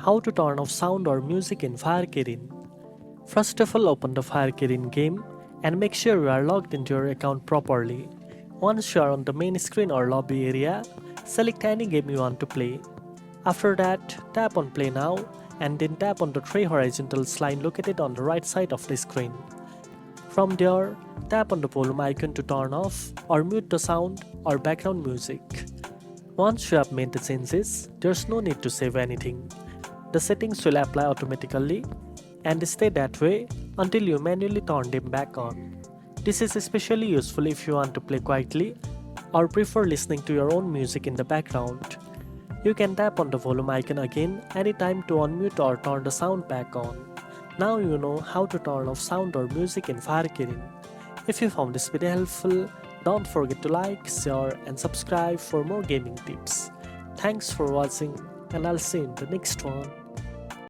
How to turn off sound or music in Fire Kirin. First of all, open the Fire Kirin game and make sure you are logged into your account properly. Once you are on the main screen or lobby area, select any game you want to play. After that, tap on Play Now and then tap on the three horizontal line located on the right side of the screen. From there, tap on the volume icon to turn off or mute the sound or background music. Once you have made the changes, there's no need to save anything. The settings will apply automatically and stay that way until you manually turn them back on. This is especially useful if you want to play quietly or prefer listening to your own music in the background. You can tap on the volume icon again anytime to unmute or turn the sound back on. Now you know how to turn off sound or music in Fire Kirin. If you found this video helpful, don't forget to like, share and subscribe for more gaming tips. Thanks for watching and I'll see you in the next one.